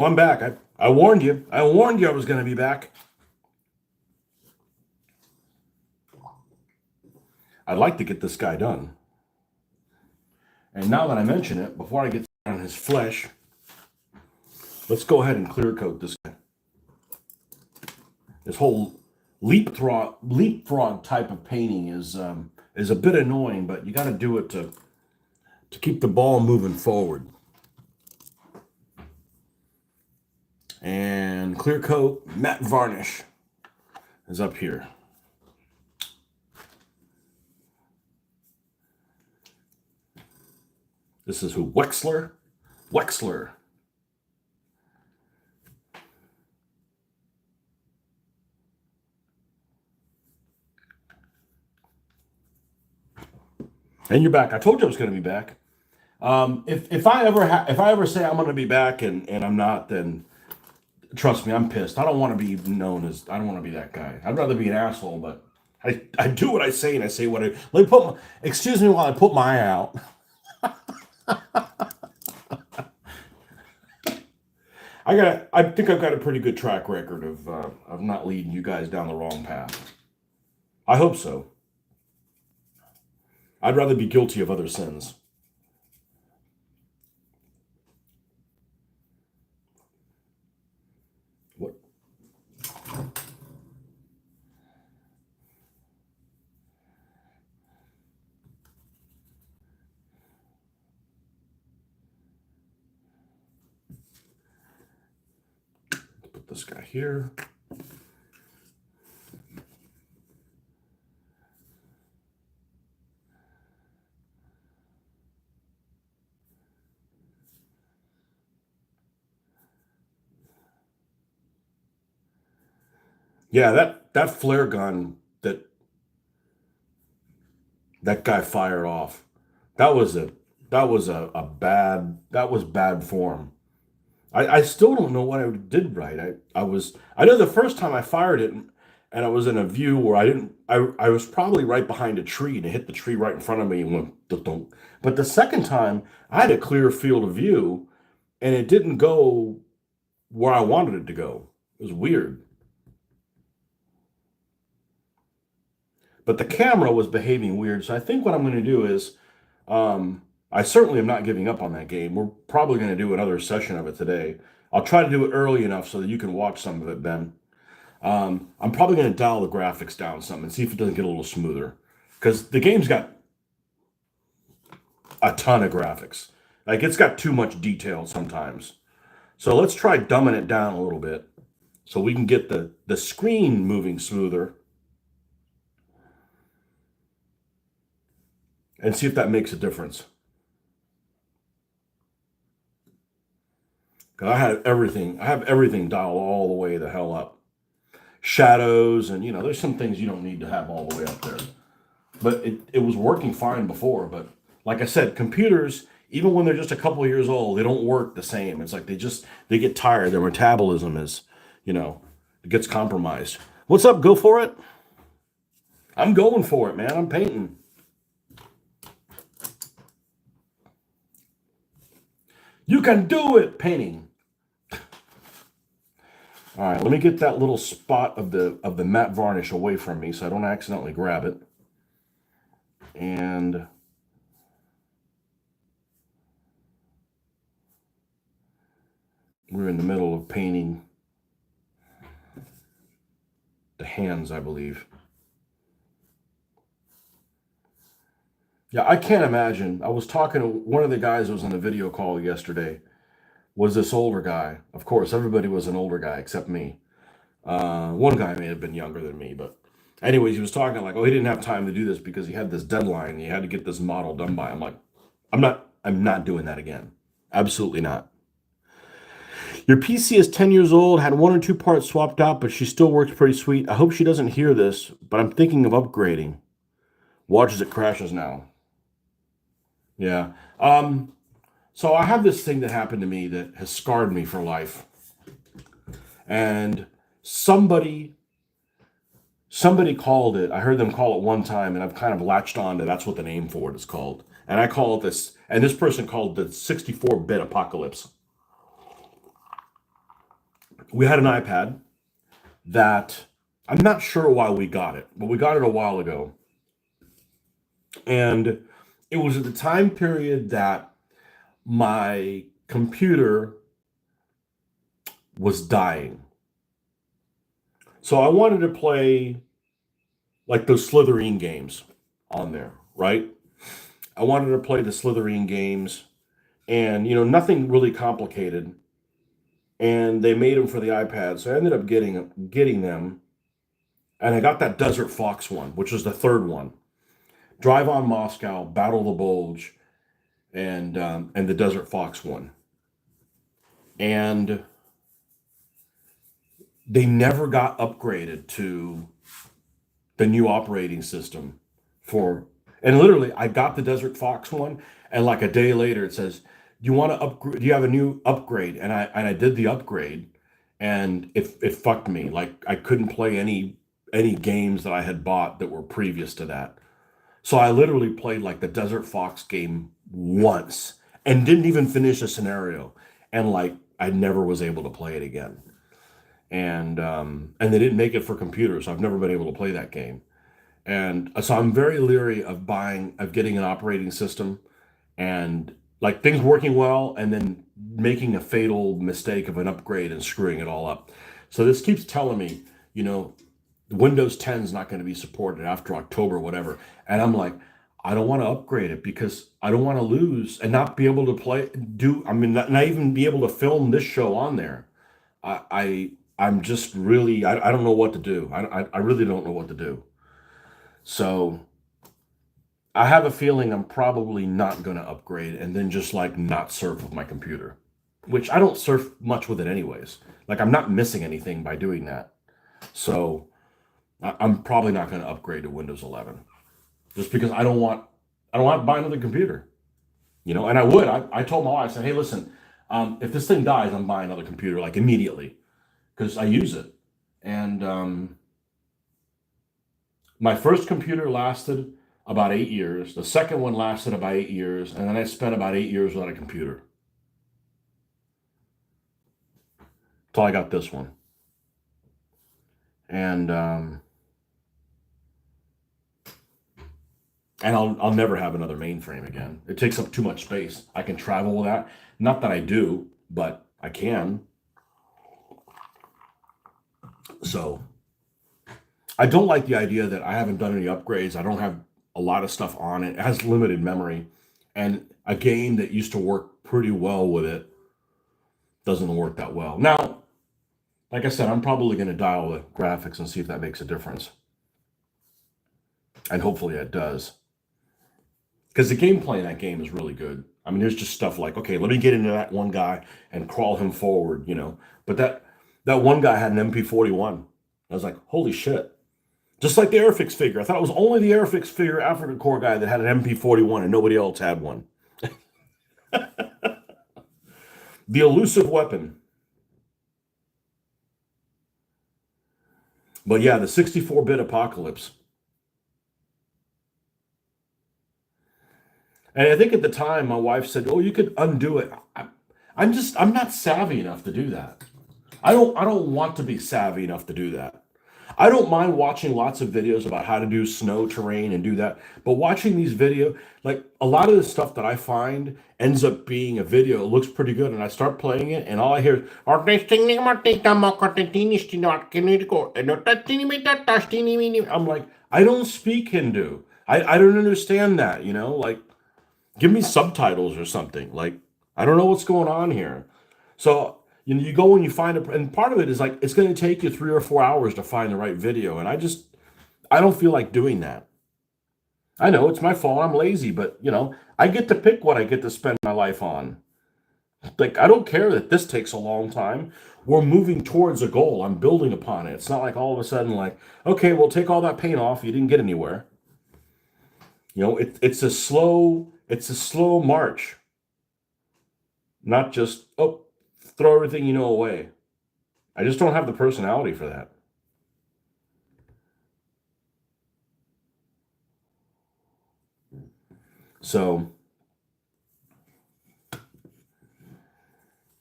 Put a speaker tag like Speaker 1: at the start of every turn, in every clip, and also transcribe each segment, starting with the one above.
Speaker 1: I'm back. I warned you. I warned you I was going to be back. I'd like to get this guy done. And now that I mention it, before I get on his flesh, let's go ahead and clear coat this guy. This whole leapfrog type of painting is a bit annoying, but you got to do it to keep the ball moving forward. And clear coat matte varnish is up here. This is who? Wexler? Wexler. And you're back. I told you I was going to be back. If I ever say I'm going to be back and I'm not, then trust me, I'm pissed. I don't want to be known as, I don't want to be that guy. I'd rather be an asshole, but I do what I say and I say what I, let me put my, excuse me while I put my eye out. I think I've got a pretty good track record of not leading you guys down the wrong path. I hope so. I'd rather be guilty of other sins. What? Put this guy here. Yeah, that flare gun that guy fired off, that was a bad, that was bad form. I still don't know what I did right. I know the first time I fired it and I was in a view where I was probably right behind a tree and it hit the tree right in front of me and went dunk. But the second time I had a clear field of view and it didn't go where I wanted it to go. It was weird. But the camera was behaving weird. So I think what I'm going to do is, I certainly am not giving up on that game. We're probably going to do another session of it today. I'll try to do it early enough so that you can watch some of it, Ben. I'm probably going to dial the graphics down some and see if it doesn't get a little smoother. Because the game's got a ton of graphics. Like, it's got too much detail sometimes. So let's try dumbing it down a little bit so we can get the screen moving smoother and see if that makes a difference. Because I have everything dialed all the way the hell up. Shadows and, there's some things you don't need to have all the way up there. But it was working fine before. But like I said, computers, even when they're just a couple of years old, they don't work the same. It's like they get tired. Their metabolism is, it gets compromised. What's up? Go for it. I'm going for it, man. I'm painting. You can do it, painting. All right, let me get that little spot of the matte varnish away from me so I don't accidentally grab it. And we're in the middle of painting the hands, I believe. Yeah, I can't imagine. I was talking to one of the guys who was on the video call yesterday, was this older guy. Of course, everybody was an older guy except me. One guy may have been younger than me, but anyways, he was talking like, oh, he didn't have time to do this because he had this deadline. He had to get this model done by. I'm like, I'm not doing that again. Absolutely not. Your PC is 10 years old, had one or two parts swapped out, but she still works pretty sweet. I hope she doesn't hear this, but I'm thinking of upgrading. Watch as it crashes now. Yeah. So I have this thing that happened to me that has scarred me for life. And somebody called it, I heard them call it one time, and I've kind of latched on to that's what the name for it is called. And I call it this, and this person called it the 64-bit apocalypse. we had an iPad that I'm not sure why we got it, but we got it a while ago. And it was at the time period that my computer was dying. So I wanted to play like those Slitherine games on there, right? I wanted to play the Slitherine games and, nothing really complicated. And they made them for the iPad. So I ended up getting them. And I got that Desert Fox one, which was the third one. Drive on Moscow, Battle the Bulge, and the Desert Fox one. And they never got upgraded to the new operating system for, and literally I got the Desert Fox one, and like a day later it says, do you want to upgrade, do you have a new upgrade? And I did the upgrade, and it fucked me. Like I couldn't play any games that I had bought that were previous to that. So I literally played like the Desert Fox game once and didn't even finish a scenario, and like I never was able to play it again. And they didn't make it for computers, so I've never been able to play that game. And so I'm very leery of getting an operating system and like things working well and then making a fatal mistake of an upgrade and screwing it all up. So this keeps telling me, Windows 10 is not going to be supported after October, whatever. And I'm like, I don't want to upgrade it because I don't want to lose and not be able to not even be able to film this show on there. I'm just really, I don't know what to do. I really don't know what to do. So I have a feeling I'm probably not going to upgrade and then just like not surf with my computer, which I don't surf much with it anyways. Like I'm not missing anything by doing that. So I'm probably not going to upgrade to Windows 11 just because I don't want to buy another computer, and I would, I told my wife, I said, hey, listen, if this thing dies, I'm buying another computer like immediately because I use it. And my first computer lasted about 8 years. The second one lasted about 8 years. And then I spent about 8 years without a computer. Until I got this one. And I'll never have another mainframe again. It takes up too much space. I can travel with that. Not that I do, but I can. So I don't like the idea that I haven't done any upgrades. I don't have a lot of stuff on it. It has limited memory. And a game that used to work pretty well with it doesn't work that well. Now, like I said, I'm probably going to dial the graphics and see if that makes a difference. And hopefully it does. Because the gameplay in that game is really good. I mean, there's just stuff like, okay, let me get into that one guy and crawl him forward, But that one guy had an MP41. I was like, holy shit. Just like the Airfix figure. I thought it was only the Airfix figure African Corps guy that had an MP41 and nobody else had one. The elusive weapon. But yeah, the 64-bit apocalypse. And I think at the time, my wife said, "Oh, you could undo it." I'm not savvy enough to do that. I don't want to be savvy enough to do that. I don't mind watching lots of videos about how to do snow terrain and do that, but watching these videos, like a lot of the stuff that I find ends up being a video. It looks pretty good, and I start playing it, and all I hear is, I'm like, I don't speak Hindu. I don't understand that, like give me subtitles or something. Like, I don't know what's going on here. So, you go and you find it, and part of it is like, it's going to take you 3 or 4 hours to find the right video. And I don't feel like doing that. I know it's my fault. I'm lazy, but, I get to pick what I get to spend my life on. Like, I don't care that this takes a long time. We're moving towards a goal. I'm building upon it. It's not like all of a sudden, like, okay, well, take all that paint off. You didn't get anywhere. It's a slow march, not just, oh, throw everything away. I just don't have the personality for that. So,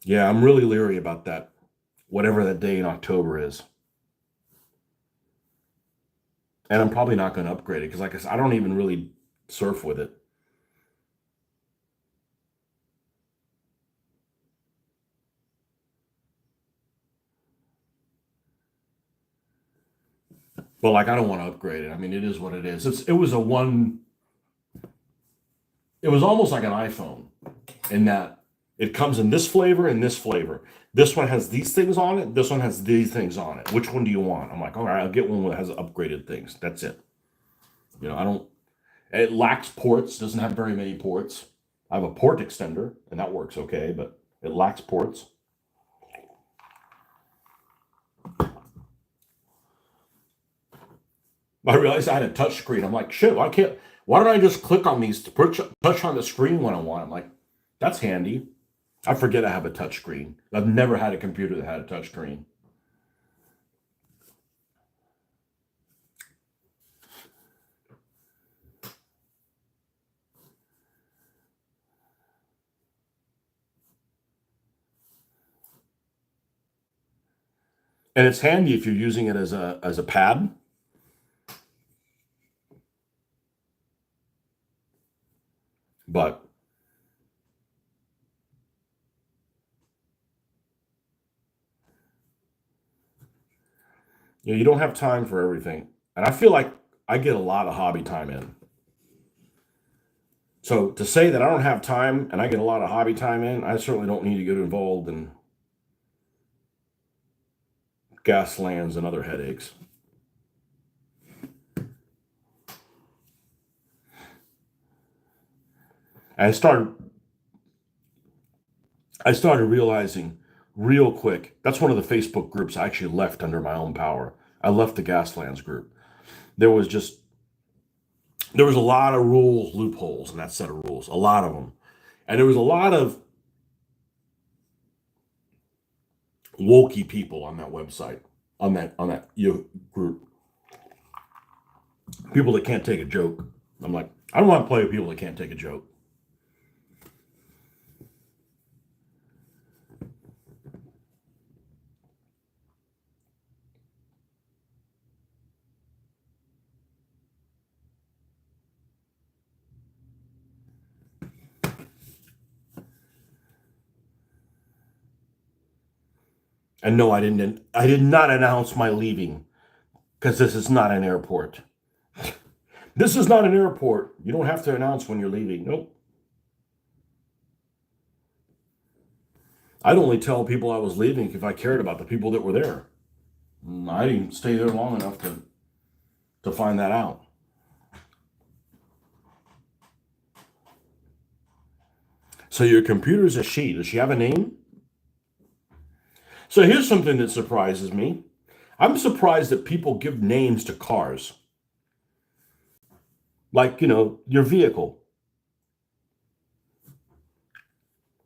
Speaker 1: yeah, I'm really leery about that whatever that day in October is. And I'm probably not going to upgrade it because, like I said, I don't even really surf with it. But like, I don't want to upgrade it. I mean, it is what it is. It was a one. It was almost like an iPhone in that it comes in this flavor and this flavor. This one has these things on it. This one has these things on it. Which one do you want? I'm like, all right, I'll get one that has upgraded things. That's it. I don't. It lacks ports. Doesn't have very many ports. I have a port extender, and that works okay, but it lacks ports. I realized I had a touch screen. I'm like, shit, why don't I just click on these to touch on the screen when I want? I'm like, that's handy. I forget I have a touch screen. I've never had a computer that had a touch screen. And it's handy if you're using it as a pad. But you don't have time for everything. And I feel like I get a lot of hobby time in. So to say that I don't have time and I get a lot of hobby time in, I certainly don't need to get involved in gas lands and other headaches. And I started realizing real quick. That's one of the Facebook groups I actually left under my own power. I left the Gaslands group. There was just there was a lot of rules, loopholes in that set of rules, a lot of them, and there was a lot of wokey people on that website, on that group, people that can't take a joke. I'm like, I don't want to play with people that can't take a joke. And no, I didn't. I did not announce my leaving because this is not an airport. This is not an airport. You don't have to announce when you're leaving. Nope. I'd only tell people I was leaving if I cared about the people that were there. I didn't stay there long enough to find that out. So your computer's a she. Does she have a name? So here's something that surprises me. I'm surprised that people give names to cars. Like, your vehicle.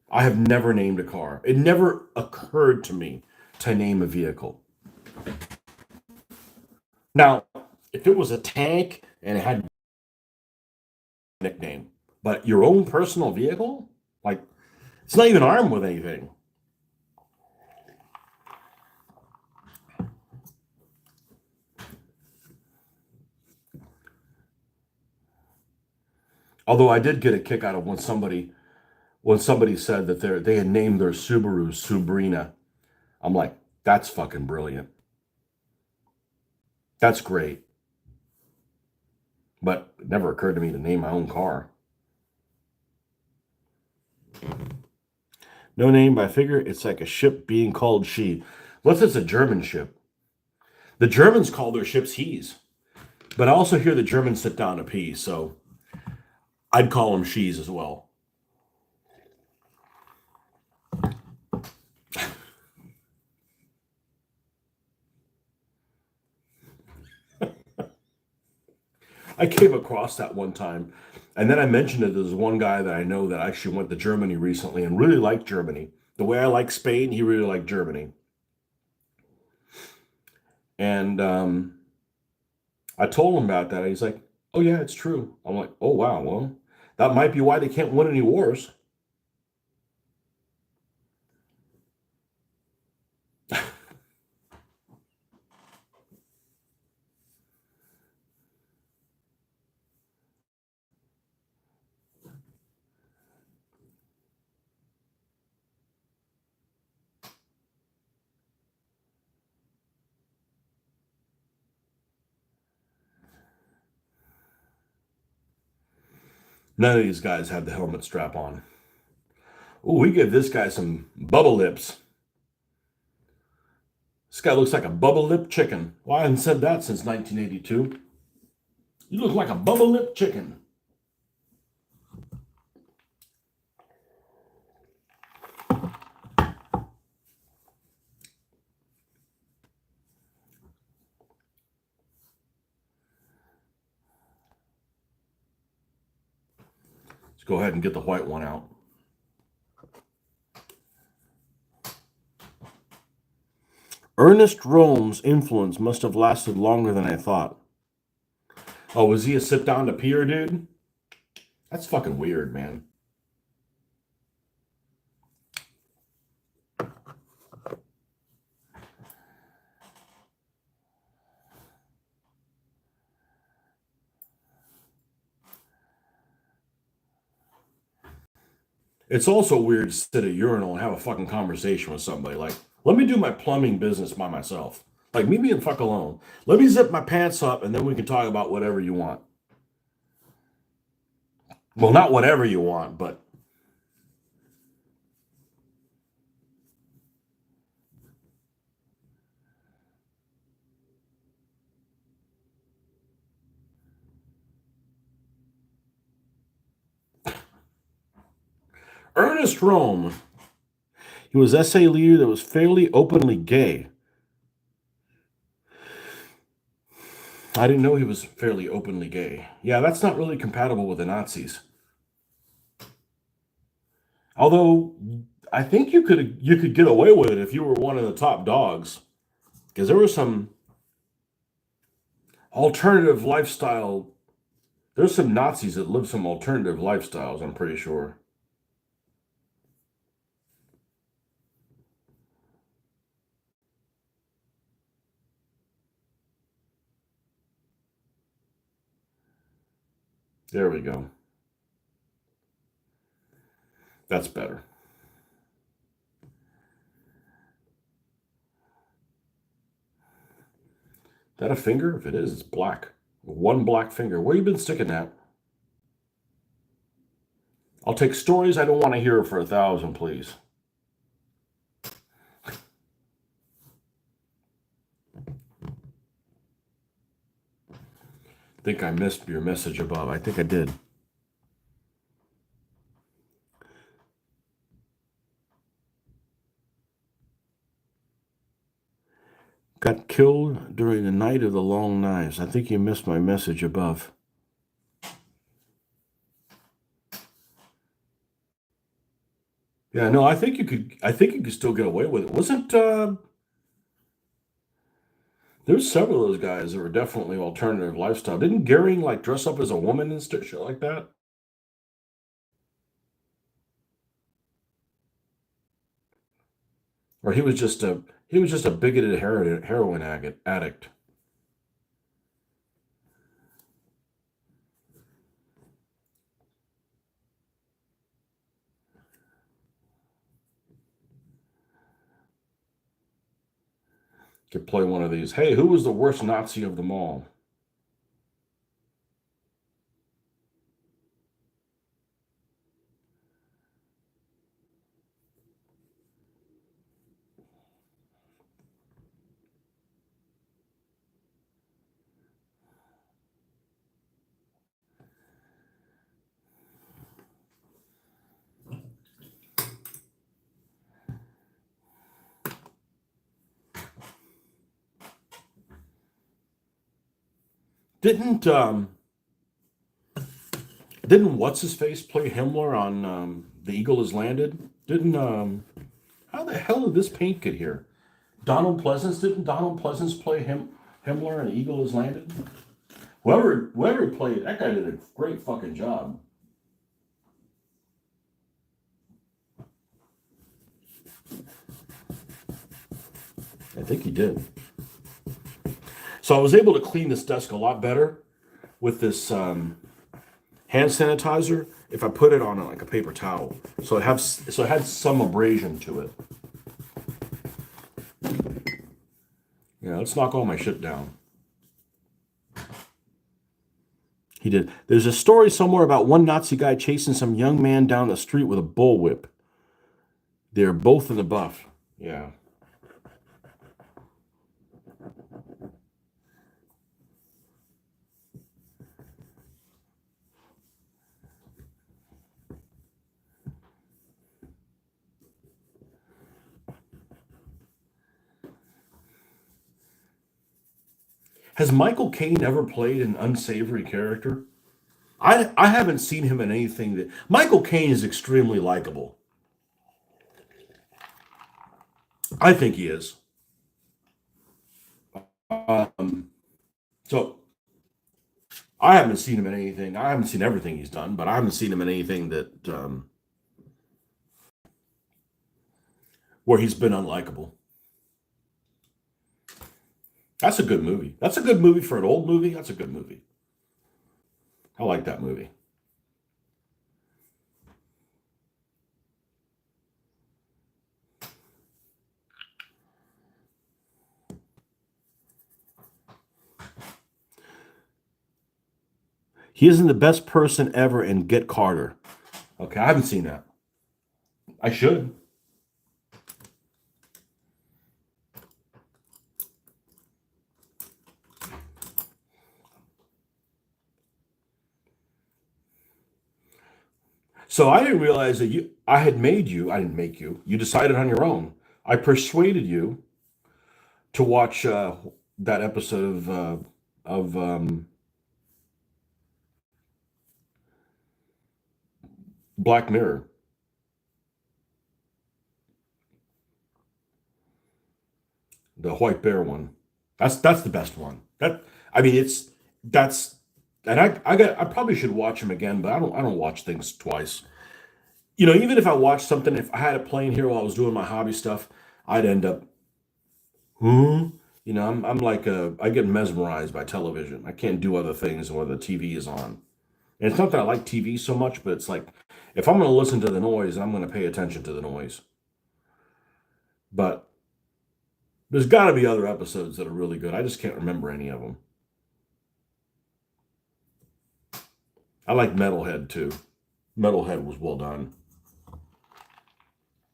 Speaker 1: I have never named a car. It never occurred to me to name a vehicle. Now, if it was a tank and it had a nickname, but your own personal vehicle, like, it's not even armed with anything. Although I did get a kick out of when somebody said that they had named their Subaru Subrina. I'm like, that's fucking brilliant. That's great. But it never occurred to me to name my own car. No name, but I figure it's like a ship being called she. Unless it's a German ship. The Germans call their ships he's. But I also hear the Germans sit down to pee, so I'd call them she's as well. I came across that one time, and then I mentioned it. There's one guy that I know that actually went to Germany recently and really liked Germany. The way I like Spain, he really liked Germany. And I told him about that. He's like, "Oh yeah, it's true." I'm like, "Oh wow, well, that might be why they can't win any wars." None of these guys have the helmet strap on. Oh, we give this guy some bubble lips. This guy looks like a bubble lip chicken. Well, I haven't said that since 1982. You look like a bubble lip chicken. Let's go ahead and get the white one out. Ernest Rome's influence must have lasted longer than I thought. Oh, was he a sit down to peer dude? That's fucking weird, man. It's also weird to sit at a urinal and have a fucking conversation with somebody. Like, let me do my plumbing business by myself. Like, me being fuck alone. Let me zip my pants up and then we can talk about whatever you want. Well, not whatever you want, but Ernest Rome. He was essay leader that was fairly openly gay. I didn't know he was fairly openly gay. Yeah, that's not really compatible with the Nazis. Although I think you could get away with it if you were one of the top dogs, because there was some alternative lifestyle. There's some Nazis that live some alternative lifestyles, I'm pretty sure. There we go. That's better. Is that a finger? If it is, it's black. One black finger. Where you been sticking that? I'll take stories I don't want to hear for 1,000, please. I think I missed your message above. I think I did. Got killed during the night of the long knives. I think you missed my message above. Yeah, no, I think you could. I think you could still get away with it. Wasn't there's several of those guys that were definitely alternative lifestyle. Didn't Goering like dress up as a woman and shit like that? Or he was just a bigoted heroin addict. Could play one of these. Hey, who was the worst Nazi of them all? Didn't didn't what's his face play Himmler on The Eagle Has Landed? Didn't how the hell did this paint get here? Donald Pleasance play Himmler in Eagle Has Landed? Whoever played that guy did a great fucking job. I think he did. So I was able to clean this desk a lot better with this hand sanitizer if I put it on like a paper towel. So it had some abrasion to it. Yeah, let's knock all my shit down. He did. There's a story somewhere about one Nazi guy chasing some young man down the street with a bullwhip. They're both in the buff. Yeah. Has Michael Caine ever played an unsavory character? I haven't seen him in anything that Michael Caine is extremely likable. I think he is. Um, so I haven't seen him in anything. I haven't seen everything he's done, but I haven't seen him in anything that where he's been unlikable. That's a good movie. That's a good movie for an old movie. That's a good movie. I like that movie. He isn't the best person ever in Get Carter. Okay, I haven't seen that. I should. So I didn't realize that I had made you. I didn't make you. You decided on your own. I persuaded you to watch that episode of Black Mirror, the White Bear one. That's the best one. That I mean, it's that's and I probably should watch them again, but I don't watch things twice. Even if I watched something, if I had it playing here while I was doing my hobby stuff, I'd end up, hmm. I'm like I get mesmerized by television. I can't do other things when the TV is on. And it's not that I like TV so much, but it's like if I'm going to listen to the noise, I'm going to pay attention to the noise. But there's got to be other episodes that are really good. I just can't remember any of them. I like Metalhead too. Metalhead was well done,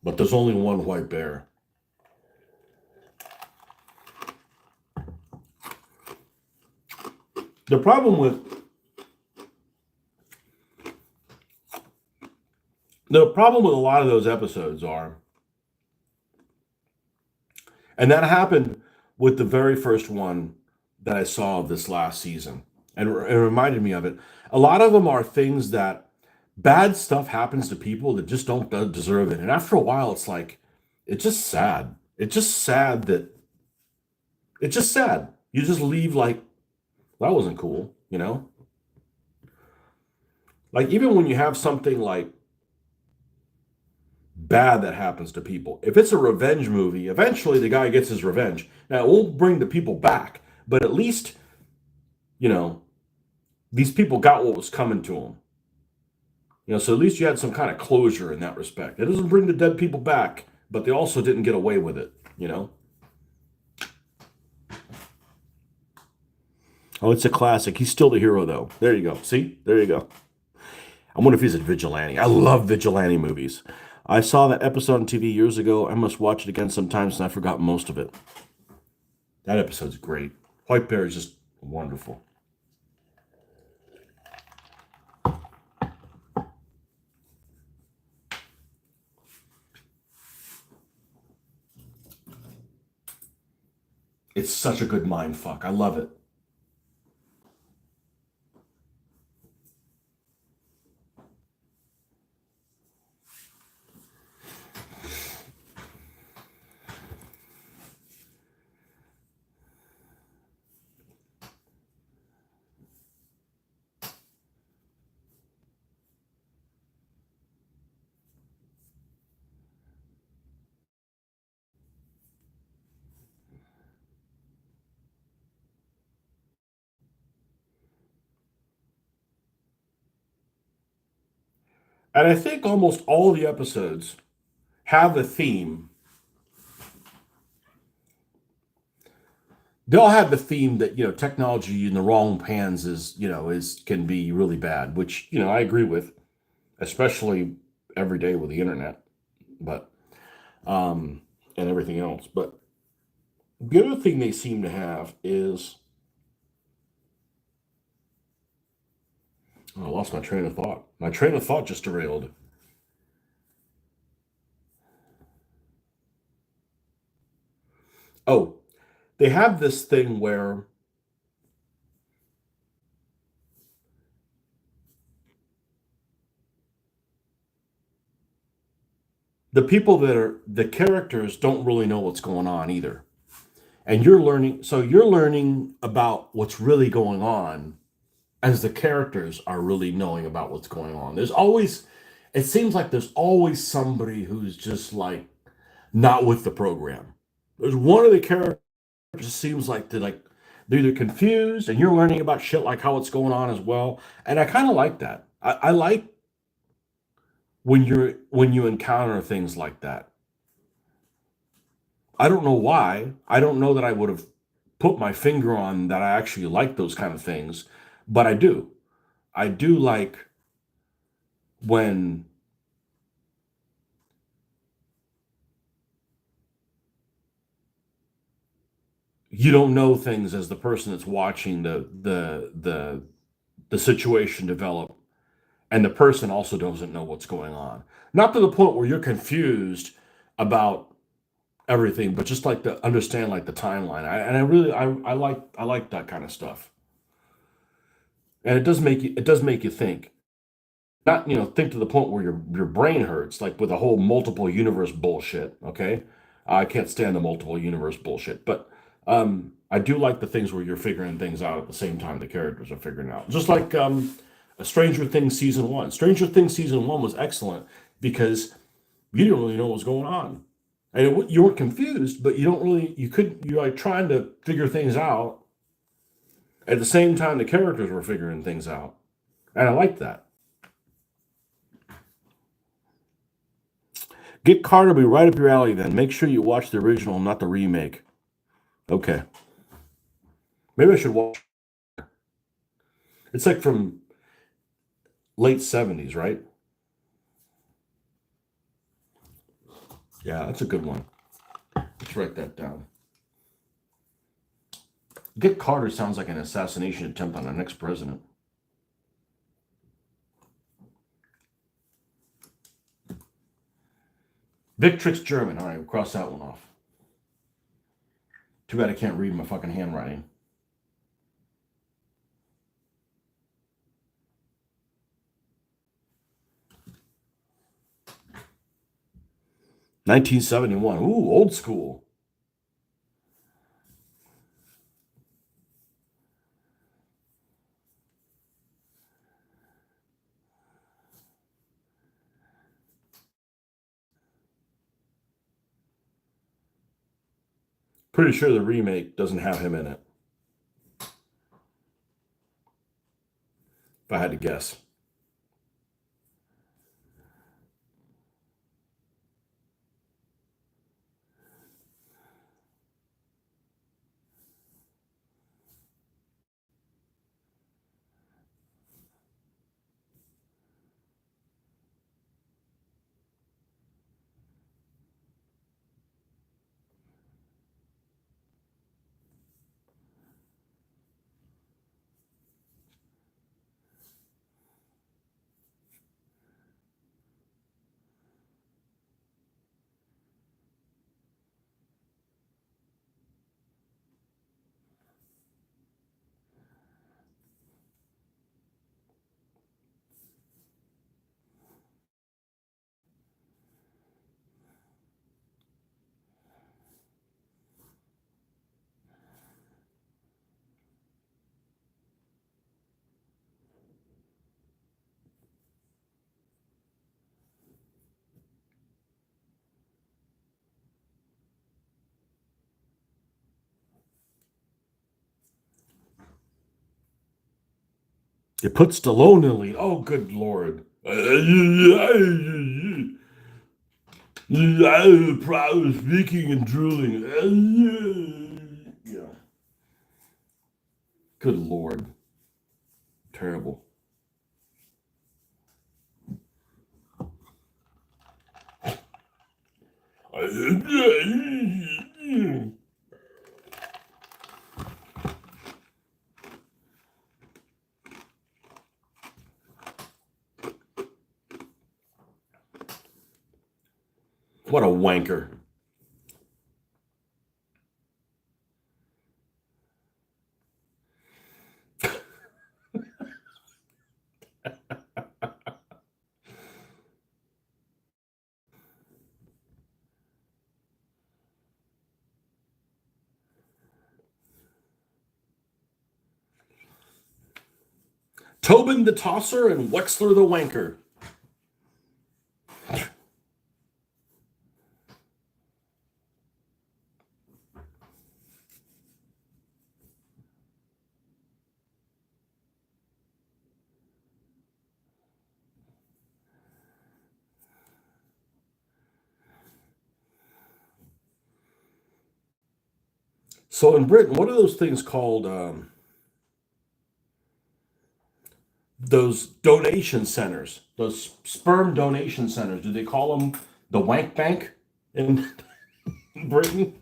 Speaker 1: but there's only one white bear. The problem with the problem with a lot of those episodes are, and that happened with the very first one that I saw of this last season, and it reminded me of it. A lot of them are things that bad stuff happens to people that just don't deserve it, and after a while, it's like it's just sad. It's just sad that it's just sad. You just leave like that wasn't cool, you know? Like even when you have something like bad that happens to people. If it's a revenge movie, eventually the guy gets his revenge. Now, it won't bring the people back, but at least, you know, these people got what was coming to them. So at least you had some kind of closure in that respect. It doesn't bring the dead people back, but they also didn't get away with it. Oh, it's a classic. He's still the hero, though. There you go. See? There you go. I wonder if he's a vigilante. I love vigilante movies. I saw that episode on TV years ago. I must watch it again sometimes, and I forgot most of it. That episode's great. White Bear is just wonderful. It's such a good mind fuck. I love it. And I think almost all the episodes have a theme they all have the theme that technology in the wrong hands is can be really bad, which I agree with, especially every day with the internet, but um, and everything else. But the other thing they seem to have is, oh, I lost my train of thought. My train of thought just derailed. Oh, they have this thing where the people that are the characters don't really know what's going on either. And you're learning about what's really going on as the characters are really knowing about what's going on. It seems like there's always somebody who's just like not with the program. There's one of the characters seems like they're either confused and you're learning about shit like how it's going on as well. And I kind of like that. I like when you encounter things like that. I don't know why. I don't know that I would have put my finger on that I actually like those kind of things, but I do. I do like when you don't know things as the person that's watching the situation develop, and the person also doesn't know what's going on. Not to the point where you're confused about everything, but just like to understand like the timeline. I like that kind of stuff, and it does make you think. Not think to the point where your brain hurts, like with the whole multiple universe bullshit. Okay, I can't stand the multiple universe bullshit, but I do like the things where you're figuring things out at the same time the characters are figuring out. Just like a Stranger Things season one. Stranger Things season one was excellent because you didn't really know what was going on, and you weren't confused, but you couldn't. You're like trying to figure things out at the same time the characters were figuring things out, and I like that. Get Carter will be right up your alley then. Make sure you watch the original, not the remake. Okay. Maybe I should watch. It's like from late 70s, right? Yeah, that's a good one. Let's write that down. Get Carter sounds like an assassination attempt on the next president. Victrix German. All right, we'll cross that one off. Too bad I can't read my fucking handwriting. 1971. Ooh, old school. Pretty sure the remake doesn't have him in it, if I had to guess. It puts Stallone in the lead. Oh, good lord. Proud speaking and drooling. Yeah. Good Lord. Terrible. What a wanker. Tobin the tosser and Wexler the wanker. So in Britain, what are those things called? Those donation centers, those sperm donation centers. Do they call them the wank bank in Britain?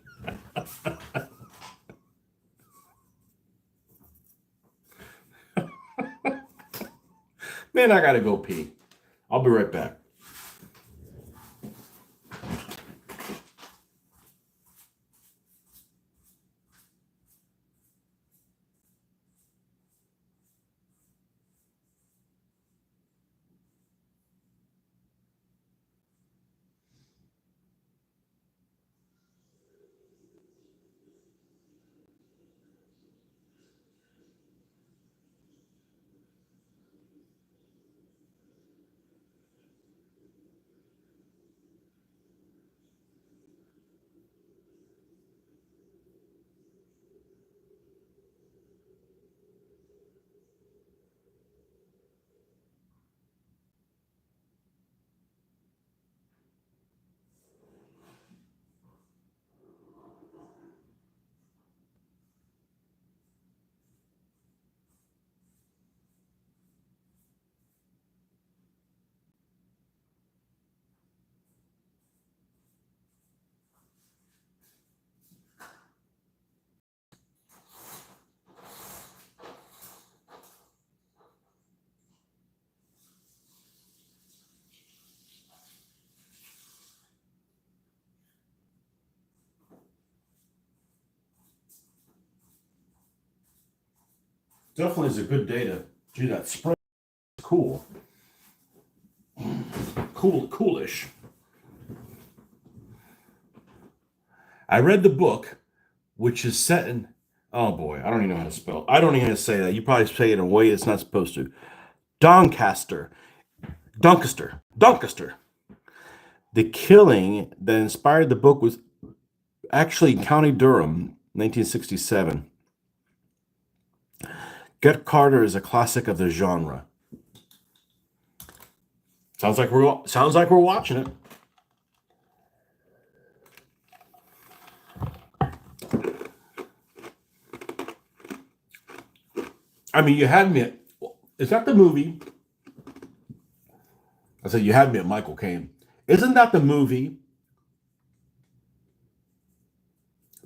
Speaker 1: Man, I gotta go pee. I'll be right back. Definitely is a good day to do that spring. Cool. Coolish. I read the book, which is set in, oh boy, I don't even know how to spell. I don't even know how to say that. You probably say it in a way it's not supposed to. Doncaster. Doncaster. The killing that inspired the book was actually County Durham, 1967. Get Carter is a classic of the genre. Sounds like we're watching it. I mean, you had me at, is that the movie? I said you had me at Michael Caine. Isn't that the movie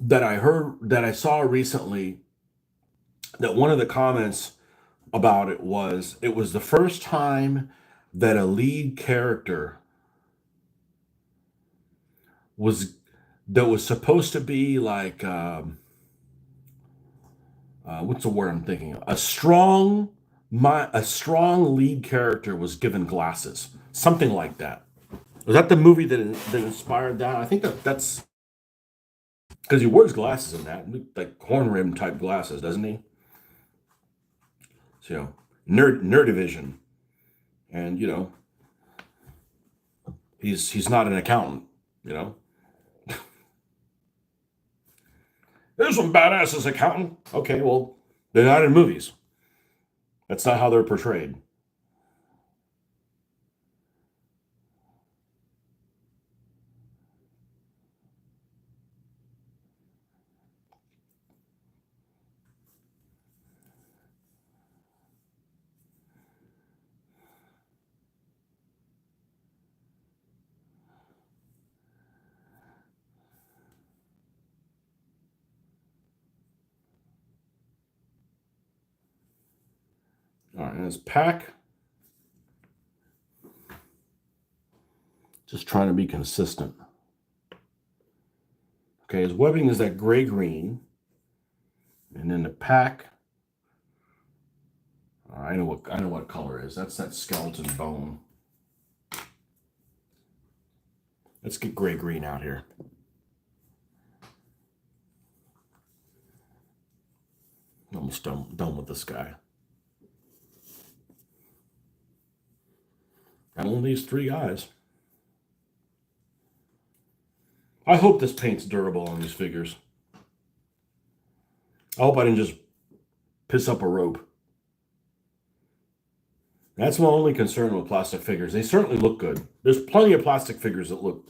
Speaker 1: that I saw recently? That one of the comments about it was the first time that a lead character was that was supposed to be like what's the word I'm thinking of? A strong lead character was given glasses, something like that. Was that the movie that inspired that? I think that's because he wears glasses in that, like horn rim type glasses, doesn't he? So, nerdivision, and he's not an accountant. You know, there's some badass accountant. Okay, well, they're not in movies. That's not how they're portrayed. All right, and his pack. Just trying to be consistent. Okay, his webbing is that gray-green. And then the pack. I know what color it is. That's that skeleton bone. Let's get gray-green out here. Almost done with this guy. Got only these 3 guys. I hope this paint's durable on these figures. I hope I didn't just piss up a rope. That's my only concern with plastic figures. They certainly look good. There's plenty of plastic figures that look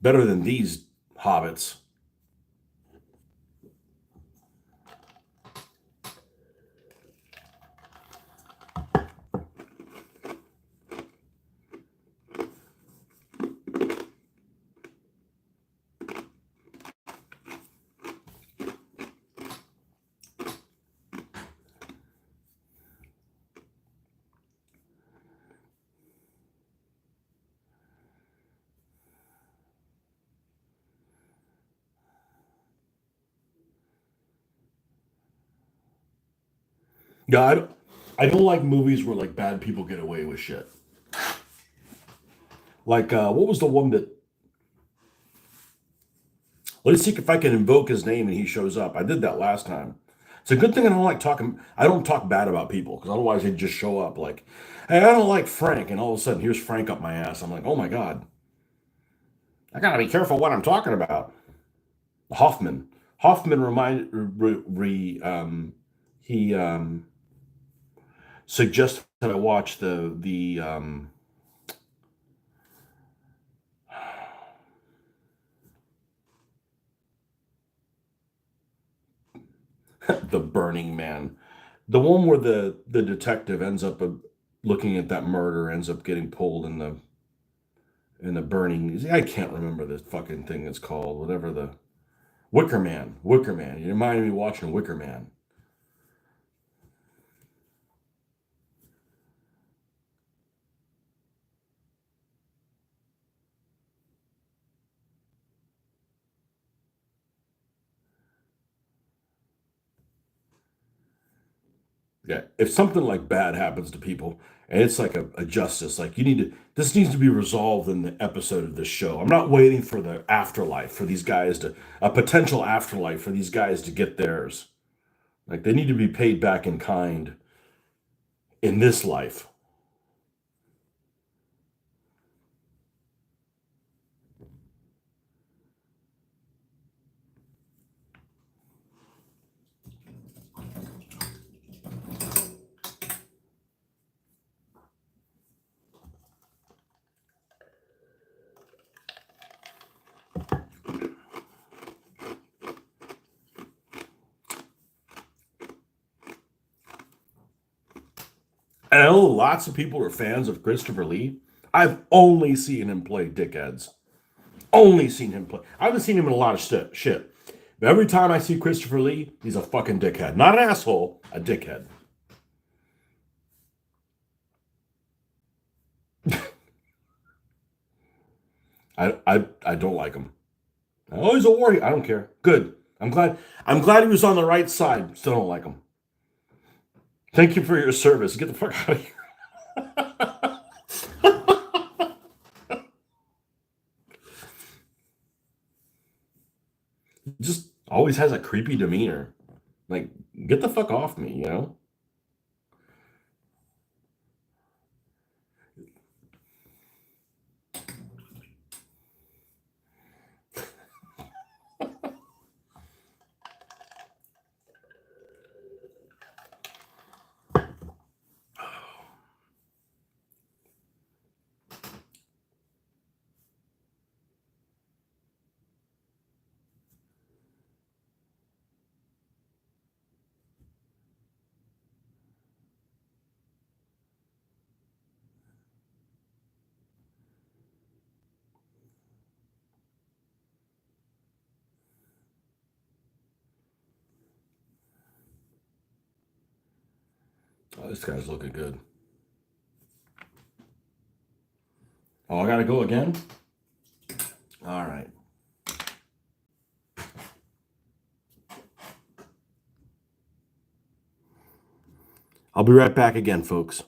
Speaker 1: better than these hobbits. Yeah, I don't like movies where like bad people get away with shit. Like what was the one that? Let's see if I can invoke his name and he shows up. I did that last time. It's a good thing I don't like talking. I don't talk bad about people because otherwise they'd just show up like, "Hey, I don't like Frank," and all of a sudden here's Frank up my ass. I'm like, "Oh my god, I gotta be careful what I'm talking about." Hoffman. Hoffman reminded he suggested that I watch the the Burning Man, the one where the detective ends up looking at that murder, ends up getting pulled in the burning. I can't remember the fucking thing it's called. Whatever the Wicker Man. Wicker Man. You reminded me watching Wicker Man. Yeah, if something like bad happens to people and it's like a justice, like you need to, this needs to be resolved in the episode of this show. I'm not waiting for the afterlife for these guys to, a potential afterlife for these guys to get theirs. Like they need to be paid back in kind in this life. And I know lots of people are fans of Christopher Lee. I've only seen him play dickheads. Only seen him play. I haven't seen him in a lot of shit. But every time I see Christopher Lee, he's a fucking dickhead. Not an asshole, a dickhead. I don't like him. Oh, he's a warrior. I don't care. Good. I'm glad he was on the right side. Still don't like him. Thank you for your service. Get the fuck out of here. He just always has a creepy demeanor. Like, get the fuck off me, you know? This guy's looking good. Oh, I gotta go again? All right. I'll be right back again, folks.